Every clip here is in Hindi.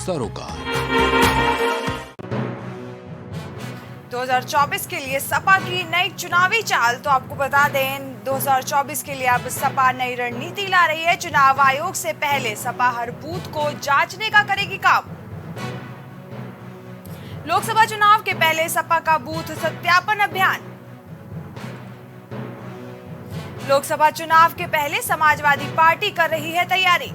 सरोकार 2024 के लिए सपा की नई चुनावी चाल। तो आपको बता दें 2024 के लिए अब सपा नई रणनीति ला रही है। चुनाव आयोग से पहले सपा हर बूथ को जांचने का करेगी काम। लोकसभा चुनाव के पहले सपा का बूथ सत्यापन अभियान। लोकसभा चुनाव के पहले समाजवादी पार्टी कर रही है तैयारी।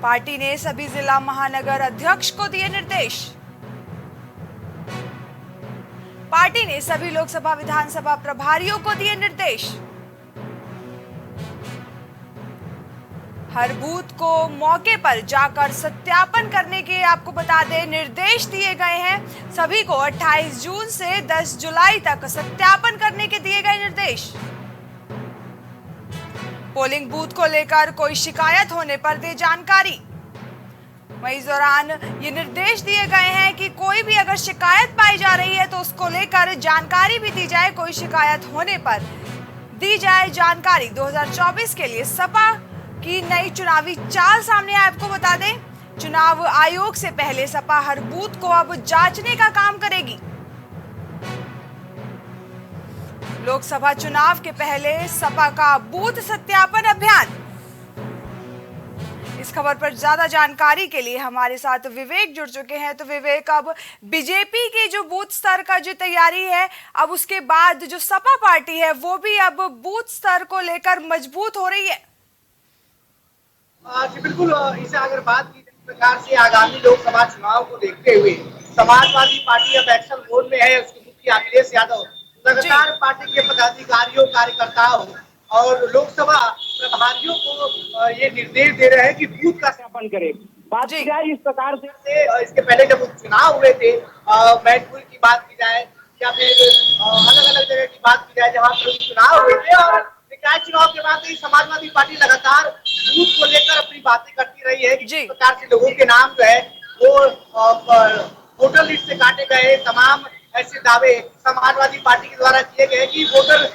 पार्टी ने सभी जिला महानगर अध्यक्ष को दिए निर्देश। पार्टी ने सभी लोकसभा विधानसभा प्रभारियों को दिए निर्देश। हर बूथ को मौके पर जाकर सत्यापन करने के आपको बता दें निर्देश दिए गए हैं। सभी को 28 जून से 10 जुलाई तक सत्यापन करने के दिए गए निर्देश। पोलिंग बूथ को लेकर कोई शिकायत होने पर दे जानकारी। वहीं इस दौरान ये निर्देश दिए गए हैं कि कोई भी अगर शिकायत पाई जा रही है तो उसको लेकर जानकारी भी दी जाए। कोई शिकायत होने पर दी जाए जानकारी। 2024 के लिए सपा की नई चुनावी चाल सामने है। आपको बता दें चुनाव आयोग से पहले सपा हर बूथ को अब जांचने का काम करेगी। लोकसभा चुनाव के पहले सपा का बूथ सत्यापन अभियान। इस खबर पर ज्यादा जानकारी के लिए हमारे साथ विवेक जुड़ चुके हैं। तो विवेक, अब बीजेपी की जो बूथ स्तर का जो तैयारी है, अब उसके बाद जो सपा पार्टी है वो भी अब बूथ स्तर को लेकर मजबूत हो रही है। जी बिल्कुल, इसे अगर बात की जिस प्रकार से आगामी लोकसभा चुनाव को देखते हुए समाजवादी पार्टी अब एक्शन मोड में है। उसके मुखिया अखिलेश यादव लगातार पार्टी के पदाधिकारियों कार्यकर्ताओं और लोकसभा प्रभारियों को ये निर्देश दे रहे हैं कि बूथ का सत्यापन करें। बात की जाए इस प्रकार से इसके पहले जब चुनाव हुए थे, मैनपुर की बात की जाए या फिर अलग अलग जगह की बात की जाए जहाँ पर चुनाव हुए थे, और निकाय चुनाव के बाद ही समाजवादी पार्टी लगातार बूथ को लेकर अपनी बातें करती रही है कि किस प्रकार से लोगों के नाम जो है वो वोटर लिस्ट से काटे गए। तमाम ऐसे दावे समाजवादी पार्टी के द्वारा किए गए कि वोटर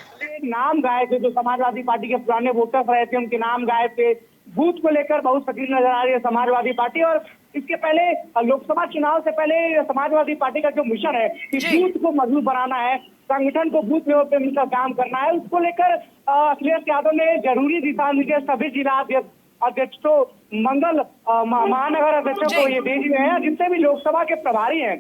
नाम गायब थे, जो समाजवादी पार्टी के पुराने वोटर्स रहे थे उनके नाम गायब थे। बूथ को लेकर बहुत सक्रिय नजर आ रही है समाजवादी पार्टी। और इसके पहले लोकसभा चुनाव से पहले समाजवादी पार्टी का जो मिशन है कि बूथ को मजबूत बनाना है, संगठन को बूथ लेवल पे मिलकर काम करना है, उसको लेकर अखिलेश यादव ने जरूरी दिशा निर्देश सभी जिला अध्यक्षों, मंगल महानगर अध्यक्षों को ये दे दिए हैं। जितने भी लोकसभा के प्रभारी हैं,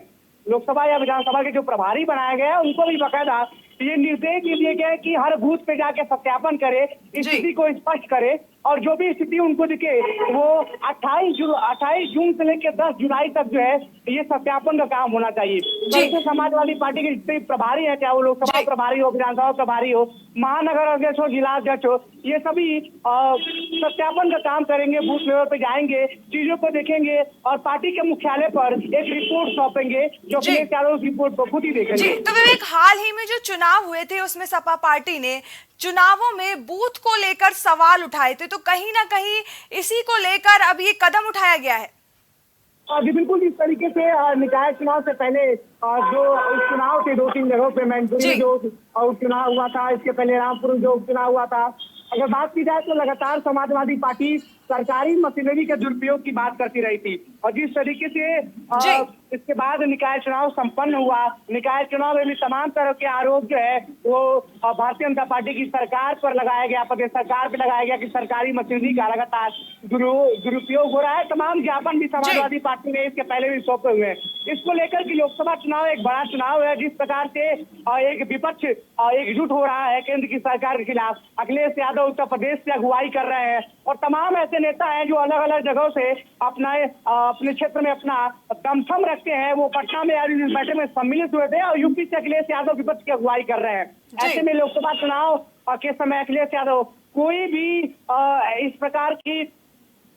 लोकसभा या विधानसभा के जो प्रभारी बनाए गए हैं, उनको भी बाकायदा ये निर्देश दिए गए कि हर बूथ पे जाके सत्यापन करे, स्थिति को स्पष्ट करे और जो भी स्थिति उनको दिखे वो 28 जून से लेकर 10 जुलाई तक जो है ये सत्यापन का काम होना चाहिए। तो समाजवादी पार्टी के जितने प्रभारी है, चाहे वो लोकसभा प्रभारी हो, विधानसभा प्रभारी हो, महानगर अध्यक्ष हो, जिला अध्यक्ष हो, ये सभी सत्यापन का काम करेंगे। बूथ लेवल पे जाएंगे, चीजों को देखेंगे और पार्टी के मुख्यालय पर एक रिपोर्ट सौंपेंगे जो अखिलेश यादव उस रिपोर्ट को खुद ही देखेंगे। तो विवेक, हाल ही में जो चुनाव हुए थे उसमें सपा पार्टी ने चुनावों में बूथ को लेकर सवाल उठाए थे, तो कहीं ना कहीं इसी को लेकर अब ये कदम उठाया गया है। जी बिल्कुल, इस तरीके से निकाय चुनाव से पहले जो चुनाव थे 2-3 जगहों पे, मैनपुर में जो उपचुनाव हुआ था, इसके पहले रामपुर में जो उपचुनाव हुआ था, अगर बात की जाए तो लगातार समाजवादी पार्टी सरकारी मशीनरी के दुरुपयोग की बात करती रही थी। और जिस तरीके से इसके बाद निकाय चुनाव संपन्न हुआ, निकाय चुनाव में भी तमाम तरह के आरोप जो है वो भारतीय जनता पार्टी की सरकार पर लगाया गया, प्रदेश सरकार पर लगाया गया कि सरकारी मशीनरी का लगातार दुरुपयोग हो रहा है। तमाम ज्ञापन भी समाजवादी पार्टी ने इसके पहले भी सौंपे हुए हैं। इसको लेकर कि लोकसभा चुनाव एक बड़ा चुनाव है, जिस प्रकार से एक विपक्ष एकजुट हो रहा है केंद्र की सरकार के खिलाफ। अखिलेश यादव उत्तर प्रदेश से अगुवाई कर रहे हैं और तमाम ऐसे नेता हैं जो अलग अलग जगहों से अपने क्षेत्र में अपना दमखम रखते हैं। वो पटना में आज इस बैठक में सम्मिलित हुए थे और यूपी से अखिलेश यादव विपक्ष की अगुवाई कर रहे हैं। ऐसे में लोकसभा चुनाव के समय अखिलेश यादव कोई भी इस प्रकार की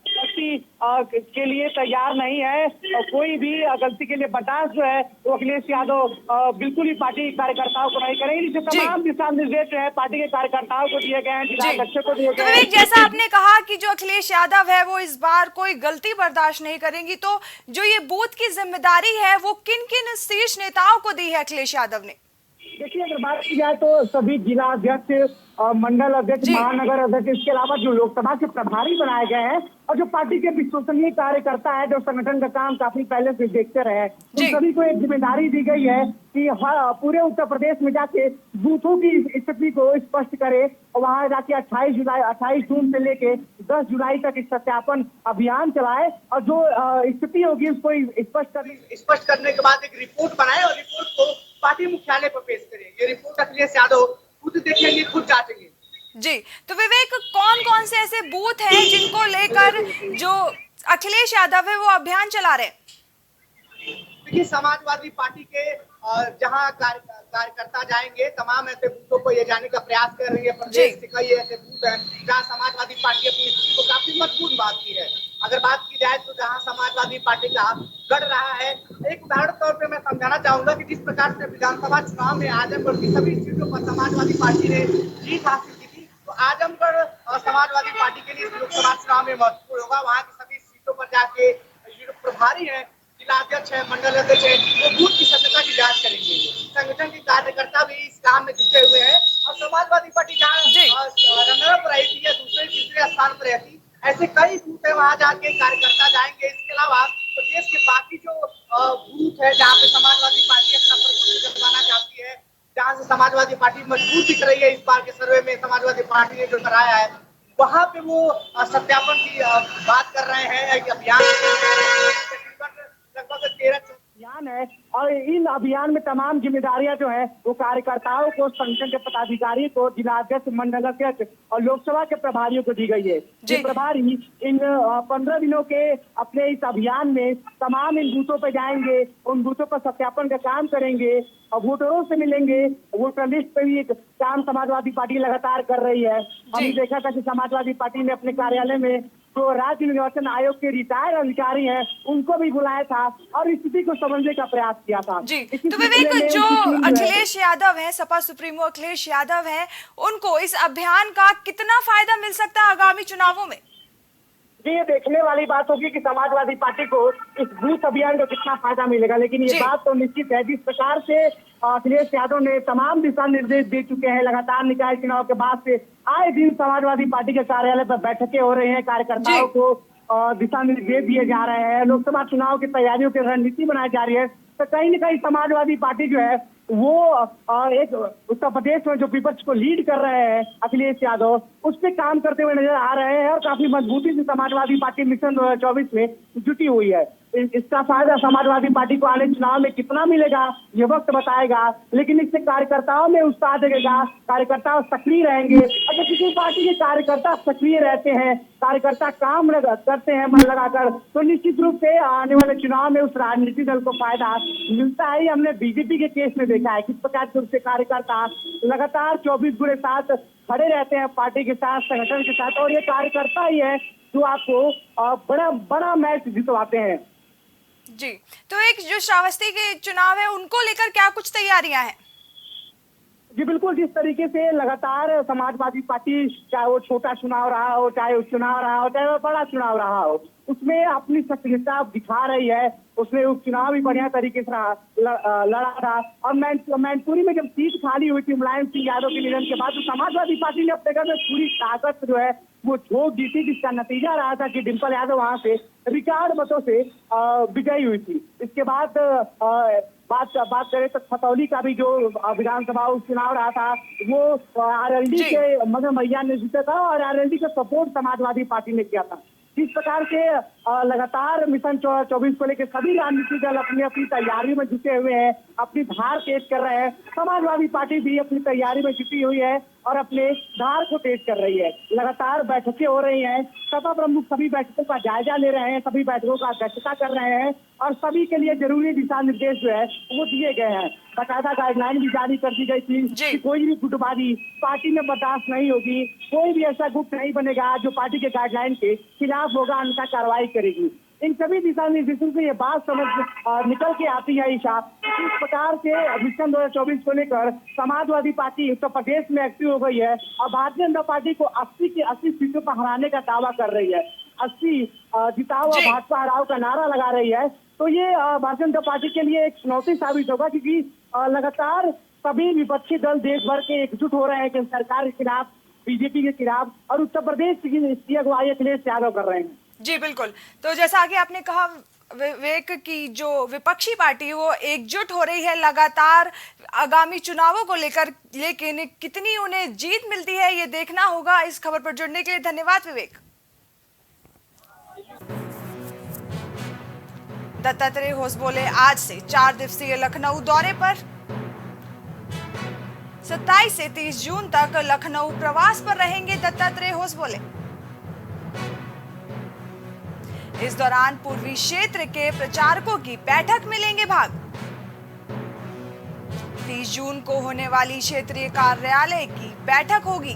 गलती के लिए तैयार नहीं है। कोई भी गलती के लिए बर्दाश्त जो है वो अखिलेश यादव बिल्कुल ही पार्टी कार्यकर्ताओं को नहीं करेंगे। जिससे तमाम दिशा निर्देश जो है पार्टी के कार्यकर्ताओं को दिए गए हैं, जिला अध्यक्षों को दिए गए हैं। जैसा आपने कहा कि जो अखिलेश यादव है वो इस बार कोई गलती बर्दाश्त नहीं करेंगी, तो जो ये बूथ की जिम्मेदारी है वो किन किन शीर्ष नेताओं को दी है अखिलेश यादव ने? देखिए, अगर बात की जाए तो सभी जिला अध्यक्ष और मंडल अध्यक्ष, जी महानगर अध्यक्ष, इसके अलावा जो लोकसभा के प्रभारी बनाए गए हैं और जो पार्टी के विश्वसनीय कार्यकर्ता है, जो संगठन का काम काफी पहले से देखते रहे हैं, उन जी सभी को एक जिम्मेदारी दी गई है कि पूरे उत्तर प्रदेश में जाके बूथों की स्थिति को स्पष्ट करे और वहां जाके 28 जून से लेके 10 जुलाई तक इस सत्यापन अभियान चलाए और जो स्थिति होगी उसको स्पष्ट करने के बाद एक रिपोर्ट बनाए और रिपोर्ट को पार्टी मुख्यालय पर पेश करें। ये रिपोर्ट अखिलेश यादव खुद देखेंगे, खुद जांचेंगे। जी, तो विवेक, कौन कौन से ऐसे बूथ हैं जिनको लेकर जो अखिलेश यादव है वो अभियान चला रहे हैं? देखिए, समाजवादी पार्टी के जहां कार्यकर्ता जाएंगे, तमाम ऐसे बूथों को ये जाने का प्रयास कर रही है। प्रदेश के कई ऐसे बूथ हैं जहां समाजवादी पार्टी अपनी स्थिति को काफी मजबूत बांधती है। अगर बात की जाए तो जहां समाजवादी पार्टी का गढ़ रहा है, एक उदाहरण तौर पे मैं समझाना चाहूंगा कि जिस प्रकार से विधानसभा चुनाव में आजमगढ़ की सभी सीटों पर समाजवादी पार्टी ने जीत हासिल की थी, तो आजमगढ़ समाजवादी पार्टी के लिए लोकसभा चुनाव में महत्वपूर्ण होगा। वहां की सभी सीटों पर जाके जो प्रभारी है, जिलाध्यक्ष है, मंडल अध्यक्ष है, वो बूथ की सत्यता की जांच करेंगे। संगठन के कार्यकर्ता भी इस काम में जुटे हुए हैं और समाजवादी पार्टी जहाँ रनर रही थी या दूसरे तीसरे स्थान पर रहती, ऐसे कई बूथ है, वहां जाके कार्यकर्ता जाएंगे। इसके अलावा प्रदेश के बाकी जो बूथ है जहाँ पे समाजवादी पार्टी अपना प्रभुत्व जमाना चाहती है, जहाँ से समाजवादी पार्टी मजबूत दिख रही है, इस बार के सर्वे में समाजवादी पार्टी ने जो कराया है, वहां पे वो सत्यापन की बात कर रहे हैं। अभियान लगभग 13 अभियान है और इन अभियान में तमाम जिम्मेदारियां जो है वो कार्यकर्ताओं को, संगठन के पदाधिकारी को, जिलाध्यक्ष, मंडल अध्यक्ष और लोकसभा के प्रभारियों को दी गई है। ये प्रभारी इन 15 दिनों के अपने इस अभियान में तमाम इन बूथों पर जाएंगे, उन बूथों पर सत्यापन का काम करेंगे और वोटरों से मिलेंगे। वोटर लिस्ट पे भी एक काम समाजवादी पार्टी लगातार कर रही है। हमने देखा था कि समाजवादी पार्टी ने अपने कार्यालय में जो राज्य निर्वाचन आयोग के रिटायर्ड अधिकारी हैं उनको भी बुलाया था और स्थिति को समझने का प्रयास किया था। जी, तो विवेक, जो अखिलेश यादव है, सपा सुप्रीमो अखिलेश यादव है, उनको इस अभियान का कितना फायदा मिल सकता है आगामी चुनावों में? जी, ये देखने वाली बात होगी कि समाजवादी पार्टी को इस बूथ अभियान का कितना फायदा मिलेगा, लेकिन ये बात तो निश्चित है जिस प्रकार से अखिलेश यादव ने तमाम दिशा निर्देश दे चुके हैं। लगातार निकाय चुनाव के बाद से आए दिन समाजवादी पार्टी के कार्यालय पर बैठकें हो रही हैं, कार्यकर्ताओं को दिशा निर्देश दिए जा रहे हैं, लोकसभा चुनाव की तैयारियों की रणनीति बनाई जा रही है। तो कहीं न कहीं समाजवादी पार्टी जो है वो एक उत्तर प्रदेश में जो विपक्ष को लीड कर रहे हैं अखिलेश यादव, उस पर काम करते हुए नजर आ रहे हैं और काफी मजबूती से समाजवादी पार्टी मिशन 2024 में जुटी हुई है। इसका फायदा समाजवादी पार्टी को आने चुनाव में कितना मिलेगा ये वक्त बताएगा, लेकिन इससे कार्यकर्ताओं में उत्साह देगा, कार्यकर्ता सक्रिय रहेंगे। अगर किसी पार्टी के कार्यकर्ता सक्रिय रहते हैं, कार्यकर्ता काम करते हैं मन लगाकर, तो निश्चित रूप से आने वाले चुनाव में उस राजनीतिक दल को फायदा मिलता है। हमने बीजेपी के केस में देखा है किस प्रकार से उसके कार्यकर्ता लगातार 24 गुणे साथ खड़े रहते हैं पार्टी के साथ, संगठन के साथ, और ये कार्यकर्ता ही है जो आपको बड़ा मैच जितवाते हैं। जी, तो एक जो श्रावस्ती के चुनाव है उनको लेकर क्या कुछ तैयारियां हैं? जी बिल्कुल, जिस तरीके से लगातार समाजवादी पार्टी, चाहे वो छोटा चुनाव रहा हो, चाहे वो चुनाव रहा हो, चाहे वो बड़ा चुनाव रहा हो, उसमें अपनी सक्रियता दिखा रही है। उसने उपचुनाव भी बढ़िया तरीके से लड़ा था और मैनपुरी में जब सीट खाली हुई थी मुलायम सिंह यादव के निधन के बाद, तो समाजवादी पार्टी ने अपने घर में पूरी ताकत जो है वो झोंक दी थी, जिसका नतीजा रहा था कि डिम्पल यादव वहां से रिकॉर्ड मतों से विजयी हुई थी। इसके बाद बात करें तो खतौली का भी जो विधानसभा उपचुनाव रहा था वो आरएलडी के मदन मैया ने जीता था और आरएलडी का सपोर्ट समाजवादी पार्टी ने किया था। जिस प्रकार से लगातार मिशन 24 को लेकर सभी राजनीतिक दल अपनी अपनी तैयारी में जुटे हुए हैं, अपनी धार तेज कर रहे हैं। समाजवादी पार्टी भी अपनी तैयारी में जुटी हुई है और अपने धार को तेज कर रही है। लगातार बैठकें हो रही हैं, सपा प्रमुख सभी बैठकों का जायजा ले रहे हैं, सभी बैठकों का अध्यक्षता कर रहे हैं और सभी के लिए जरूरी दिशा निर्देश जो है वो दिए गए हैं। बाकायदा गाइडलाइन भी जारी कर दी गई थी कि कोई भी गुटबाजी पार्टी में बर्दाश्त नहीं होगी, कोई भी ऐसा गुट नहीं बनेगा जो पार्टी के गाइडलाइन के खिलाफ होगा, उनका कार्रवाई करेगी। इन सभी दिशा निर्देशों से ये बात समझ निकल के आती है ईशा, इस प्रकार से मिशन 2024 को लेकर समाजवादी पार्टी उत्तर प्रदेश में एक्टिव हो गई है और भारतीय जनता पार्टी को 80 की 80 सीटों पर हराने का दावा कर रही है। 80 जिताओ और भाजपा हराओ का नारा लगा रही है। तो ये भारतीय जनता पार्टी के लिए एक चुनौती साबित होगा, क्योंकि लगातार सभी विपक्षी दल देश भर के एकजुट हो रहे हैं कि सरकार के खिलाफ, बीजेपी के खिलाफ, और उत्तर प्रदेश की अगुवाई अखिलेश यादव कर रहे हैं। जी बिल्कुल। तो जैसा आगे आपने कहा विवेक की जो विपक्षी पार्टी वो एकजुट हो रही है लगातार आगामी चुनावों को लेकर, लेकिन कितनी उन्हें जीत मिलती है ये देखना होगा। इस खबर पर जुड़ने के लिए धन्यवाद विवेक। दत्तात्रेय होसबोले आज से 4 दिवसीय लखनऊ दौरे पर। 27 से 30 जून तक लखनऊ प्रवास पर रहेंगे दत्तात्रेय होसबोले। इस दौरान पूर्वी क्षेत्र के प्रचारकों की बैठक में लेंगे भाग। 30 जून को होने वाली क्षेत्रीय कार्यालय की बैठक होगी।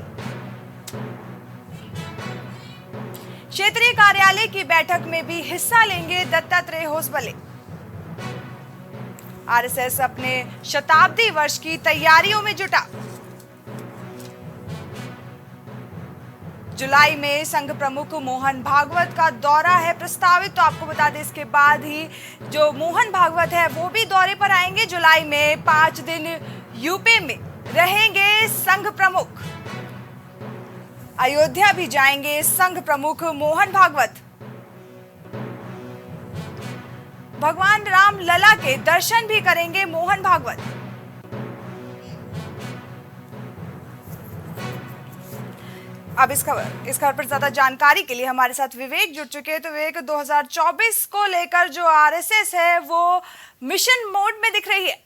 क्षेत्रीय कार्यालय की बैठक में भी हिस्सा लेंगे दत्तात्रेय होसबोले। आरएसएस अपने शताब्दी वर्ष की तैयारियों में जुटा। जुलाई में संघ प्रमुख मोहन भागवत का दौरा है प्रस्तावित। तो आपको बता दें इसके बाद ही जो मोहन भागवत है वो भी दौरे पर आएंगे। जुलाई में 5 दिन यूपी में रहेंगे संघ प्रमुख। अयोध्या भी जाएंगे संघ प्रमुख मोहन भागवत। भगवान राम लला के दर्शन भी करेंगे मोहन भागवत। अब इस खबर पर ज्यादा जानकारी के लिए हमारे साथ विवेक जुड़ चुके हैं। तो विवेक, 2024 को लेकर जो आरएसएस है वो मिशन मोड में दिख रही है।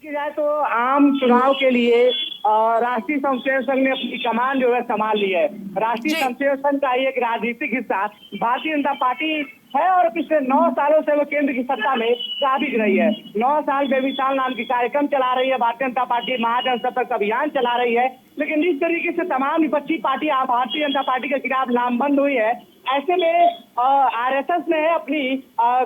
की जाए तो आम चुनाव के लिए राष्ट्रीय स्वयंसेवक संघ ने अपनी कमान जो है संभाल ली है। राष्ट्रीय स्वयंसेवक संघ का एक राजनीतिक हिस्सा भारतीय जनता पार्टी है और पिछले 9 सालों से वो केंद्र की सत्ता में काबिज रही है। 9 साल बेमिसाल नाम की कार्यक्रम चला रही है भारतीय जनता पार्टी, महाजनसंपर्क अभियान चला रही है। लेकिन इस तरीके से तमाम विपक्षी पार्टियां भारतीय जनता पार्टी के खिलाफ लामबंद हुई है। ऐसे में आरएसएस ने अपनी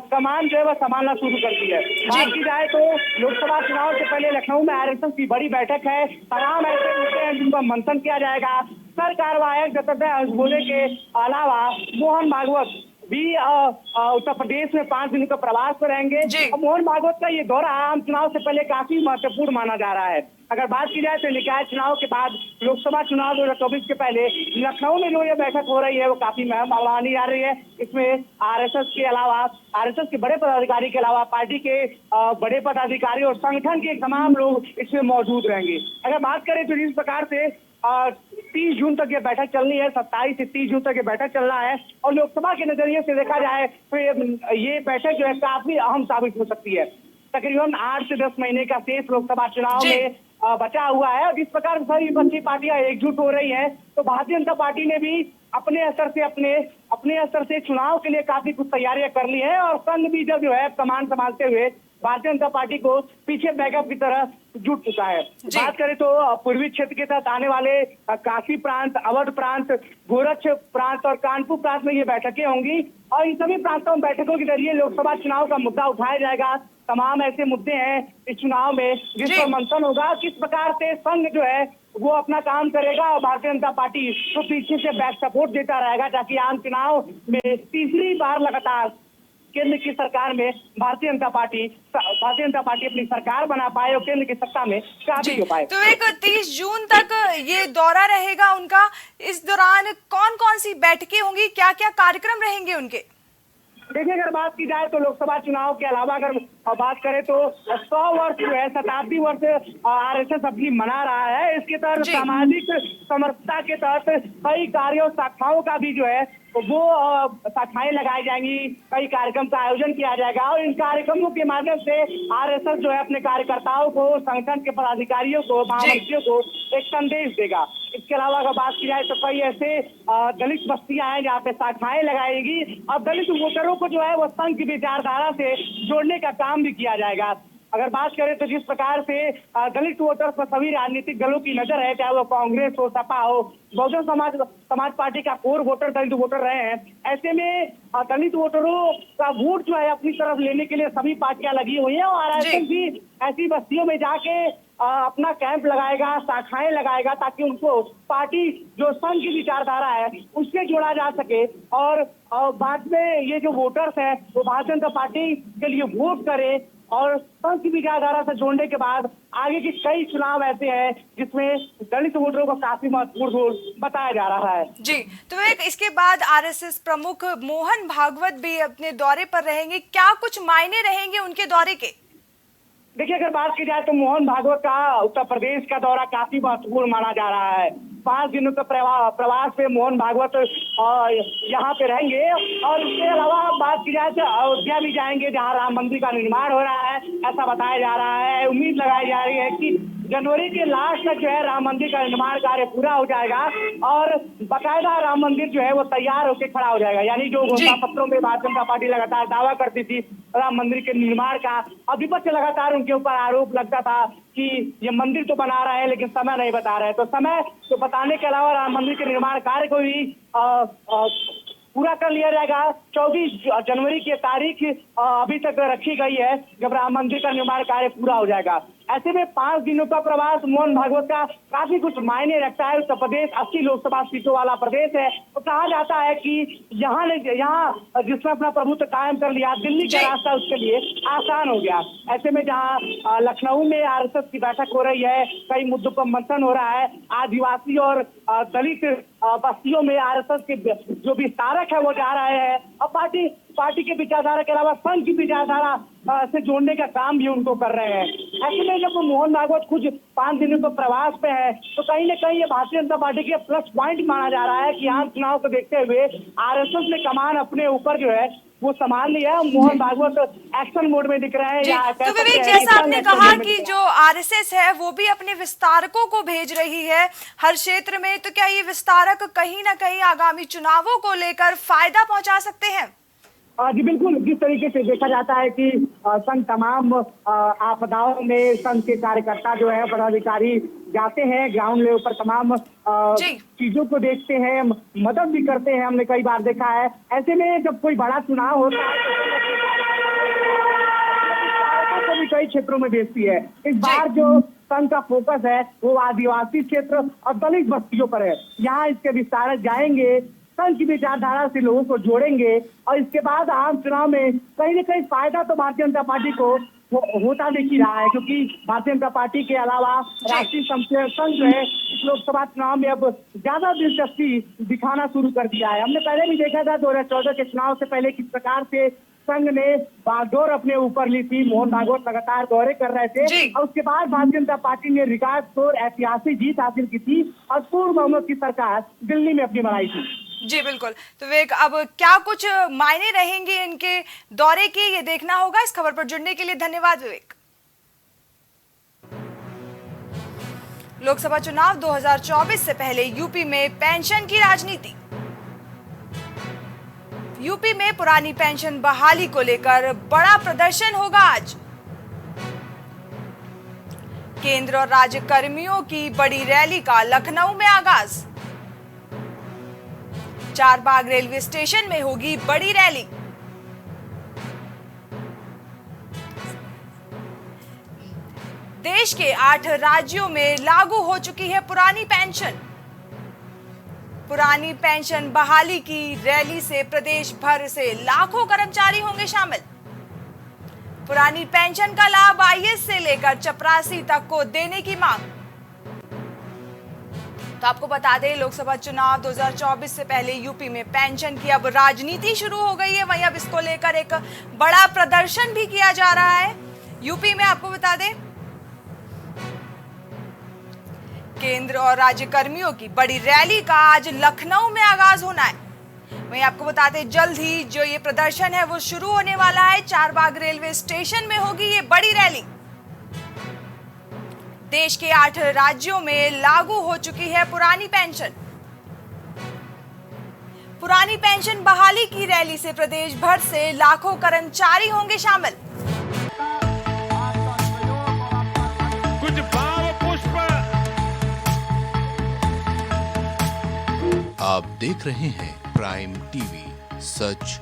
कमान जो है वह संभालना शुरू कर दी है। बात की जाए तो लोकसभा चुनाव से पहले लखनऊ में आरएसएस की बड़ी बैठक है। तमाम ऐसे मुद्दे हैं जिनका मंथन किया जाएगा। सरकार वायक दत्तात्रेय होसबोले के अलावा मोहन भागवत भी उत्तर प्रदेश में 5 दिन का प्रवास पर रहेंगे। मोहन भागवत का ये दौरा आम चुनाव से पहले काफी महत्वपूर्ण माना जा रहा है। अगर बात की जाए तो निकाय चुनाव के बाद लोकसभा चुनाव 2024 के पहले लखनऊ में जो ये बैठक हो रही है वो काफी महत्व मानी जा रही है। इसमें आरएसएस के अलावा, आरएसएस के बड़े पदाधिकारी के अलावा पार्टी के बड़े पदाधिकारी और संगठन के तमाम लोग इसमें मौजूद रहेंगे। अगर बात करें तो जिस प्रकार से 30 जून तक ये बैठक चलनी है, 27 से 30 जून तक ये बैठक चलना है और लोकसभा के नजरिए से देखा जाए तो ये बैठक जो है काफी अहम साबित हो सकती है। तकरीबन 8 से 10 महीने का शेष लोकसभा चुनाव में बचा हुआ है और जिस प्रकार सभी विपक्षी पार्टियां एकजुट हो रही हैं तो भारतीय जनता पार्टी ने भी अपने स्तर से चुनाव के लिए काफी कुछ तैयारियां कर ली है और संघ भी जब जो है कमान संभालते हुए भारतीय जनता पार्टी को पीछे बैकअप की तरह जुट चुका है। बात करें तो पूर्वी क्षेत्र के तहत आने वाले काशी प्रांत, अवध प्रांत, गोरक्ष प्रांत और कानपुर प्रांत में ये बैठकें होंगी और इन सभी प्रांतों में बैठकों के जरिए लोकसभा चुनाव का मुद्दा उठाया जाएगा। तमाम ऐसे मुद्दे हैं इस चुनाव में जिस पर मंथन होगा, किस प्रकार से संघ जो है वो अपना काम करेगा और भारतीय जनता पार्टी तो पीछे से बैक सपोर्ट देता रहेगा ताकि आम चुनाव में तीसरी बार लगातार केंद्र की सरकार में भारतीय जनता पार्टी अपनी सरकार बना पाए और केंद्र की सत्ता में काबिज हो पाए। तो एक 30 जून तक ये दौरा रहेगा उनका। इस दौरान कौन कौन सी बैठकें होंगी, क्या क्या कार्यक्रम रहेंगे उनके? देखिए, अगर बात की जाए तो लोकसभा चुनाव के अलावा अगर बात करें तो 100 वर्ष जो है, शताब्दी वर्ष आरएसएस अपनी मना रहा है। इसके तहत सामाजिक समरसता के तहत कई कार्यों शाखाओं का भी जो है वो शाखाएं लगाई जाएंगी, कई कार्यक्रम का आयोजन किया जाएगा और इन कार्यक्रमों के माध्यम से आरएसएस जो है अपने कार्यकर्ताओं को, संगठन के पदाधिकारियों को, महामंत्रियों को एक संदेश देगा। इसके अलावा अगर बात की जाए तो कई ऐसे दलित बस्तियां हैं जहाँ पे शाखाएं लगाएगी और दलित वोटरों को जो है वो संघ की विचारधारा से जोड़ने का काम भी किया जाएगा। अगर बात करें तो जिस प्रकार से दलित वोटर्स पर सभी राजनीतिक दलों की नजर है, चाहे वो कांग्रेस हो, सपा हो, बहुजन समाज पार्टी का कोर वोटर दलित वोटर रहे हैं। ऐसे में दलित वोटरों का वोट जो है अपनी तरफ लेने के लिए सभी पार्टियां लगी हुई हैं और आरएसएस भी ऐसी बस्तियों में जाके अपना कैंप लगाएगा, शाखाएं लगाएगा ताकि उनको पार्टी जो संघ की विचारधारा है उससे जोड़ा जा सके और बाद में ये जो वोटर्स हैं वो भारतीय जनता पार्टी के लिए वोट करें और संघ की विचारधारा से जोड़ने के बाद आगे के कई चुनाव ऐसे हैं जिसमें दलित वोटरों को काफी महत्वपूर्ण रोल बताया जा रहा है। जी, तो एक इसके बाद आरएसएस प्रमुख मोहन भागवत भी अपने दौरे पर रहेंगे, क्या कुछ मायने रहेंगे उनके दौरे के? देखिए, अगर बात की जाए तो मोहन भागवत का उत्तर प्रदेश का दौरा काफी महत्वपूर्ण माना जा रहा है। 5 दिनों के प्रवास पे मोहन भागवत यहाँ पे रहेंगे और इसके अलावा बात की जाए तो अयोध्या भी जाएंगे जहाँ राम मंदिर का निर्माण हो रहा है, ऐसा बताया जा रहा है। उम्मीद लगाई जा रही है कि जनवरी के लास्ट तक जो है राम मंदिर का निर्माण कार्य पूरा हो जाएगा और बाकायदा राम मंदिर जो है वो तैयार होकर खड़ा हो जाएगा। यानी जो घोषणा पत्रों में भारतीय जनता पार्टी लगातार दावा करती थी राम मंदिर के निर्माण का, और विपक्ष लगातार उनके ऊपर आरोप लगता था कि ये मंदिर तो बना रहे हैं लेकिन समय नहीं बता रहे। तो समय तो बताने के अलावा राम मंदिर के निर्माण कार्य को भी पूरा कर लिया जाएगा। 24 जनवरी की तारीख अभी तक रखी गई है जब राम मंदिर का निर्माण कार्य पूरा हो जाएगा। ऐसे में 5 दिनों का प्रवास मोहन भागवत का काफी कुछ मायने रखता है। उत्तर प्रदेश 80 लोकसभा सीटों वाला प्रदेश है, तो कहा जाता है कि यहाँ जिसने अपना प्रभुत्व कायम कर लिया, दिल्ली का रास्ता उसके लिए आसान हो गया। ऐसे में जहाँ लखनऊ में आरएसएस की बैठक हो रही है, कई मुद्दों पर मंथन हो रहा है, आदिवासी और दलित बस्तियों में आरएसएस के जो विस्तारक है वो जा रहे हैं और पार्टी के विचारधारा के अलावा संघ की विचारधारा से जोड़ने का काम भी उनको कर रहे हैं। ऐसे में जब मोहन भागवत खुद 5 दिनों के प्रवास पे है तो कहीं ना कहीं ये भारतीय जनता पार्टी के प्लस पॉइंट माना जा रहा है कि आम चुनाव को देखते हुए आरएसएस ने कमान अपने ऊपर जो है वो संभाल लिया है। मोहन भागवत एक्शन मोड में दिख रहे हैं। तो विवेक, जैसा आपने कहा कि जो आरएसएस है वो भी अपने विस्तारकों को भेज रही है हर क्षेत्र में, तो क्या ये विस्तारक कहीं ना कहीं आगामी चुनावों को लेकर फायदा पहुंचा सकते हैं? जी बिल्कुल, जिस तरीके से देखा जाता है कि संघ तमाम आपदाओं में संघ के कार्यकर्ता जो है पदाधिकारी जाते हैं ग्राउंड लेवल पर, तमाम चीजों को देखते हैं, मदद भी करते हैं, हमने कई बार देखा है। ऐसे में जब कोई बड़ा चुनाव होता है तो भी कई क्षेत्रों में भेजती है। इस बार जो संघ का फोकस है वो आदिवासी क्षेत्र और दलित बस्तियों पर है। यहाँ इसके विस्तारक जाएंगे, संघ की विचारधारा से लोगों को जोड़ेंगे और इसके बाद आम चुनाव में कहीं न कहीं फायदा तो भारतीय जनता पार्टी को होता दिख ही रहा है, क्योंकि भारतीय जनता पार्टी के अलावा राष्ट्रीय संघ जो है इस लोकसभा चुनाव में अब ज्यादा दिलचस्पी दिखाना शुरू कर दिया है। हमने पहले भी देखा था 2014 के चुनाव से पहले किस प्रकार से संघ ने बागडोर अपने ऊपर ली थी। मोहन भागवत लगातार दौरे कर रहे थे और उसके बाद भारतीय जनता पार्टी ने रिकॉर्ड तोड़ ऐतिहासिक जीत हासिल की थी और पूर्ण बहुमत की सरकार दिल्ली में अपनी बनाई थी। जी बिल्कुल, तो विवेक, अब क्या कुछ मायने रहेंगे इनके दौरे के, ये देखना होगा। इस खबर पर जुड़ने के लिए धन्यवाद विवेक। लोकसभा चुनाव 2024 से पहले यूपी में पेंशन की राजनीति। यूपी में पुरानी पेंशन बहाली को लेकर बड़ा प्रदर्शन होगा आज। केंद्र और राज्य कर्मियों की बड़ी रैली का लखनऊ में आगाज। चारबाग रेलवे स्टेशन में होगी बड़ी रैली। देश के 8 राज्यों में लागू हो चुकी है पुरानी पेंशन। पुरानी पेंशन बहाली की रैली से प्रदेश भर से लाखों कर्मचारी होंगे शामिल। पुरानी पेंशन का लाभ आईएएस से लेकर चपरासी तक को देने की मांग। तो आपको बता दें, लोकसभा चुनाव 2024 से पहले यूपी में पेंशन की अब राजनीति शुरू हो गई है। वहीं अब इसको लेकर एक बड़ा प्रदर्शन भी किया जा रहा है यूपी में। आपको बता दें, केंद्र और राज्य कर्मियों की बड़ी रैली का आज लखनऊ में आगाज होना है। वहीं आपको बता दें, जल्द ही जो ये प्रदर्शन है वो शुरू होने वाला है। चारबाग रेलवे स्टेशन में होगी ये बड़ी रैली। देश के 8 राज्यों में लागू हो चुकी है पुरानी पेंशन। पुरानी पेंशन बहाली की रैली से प्रदेश भर से लाखों कर्मचारी होंगे शामिल। कुछ भाव पुष्प। आप देख रहे हैं प्राइम टीवी, सच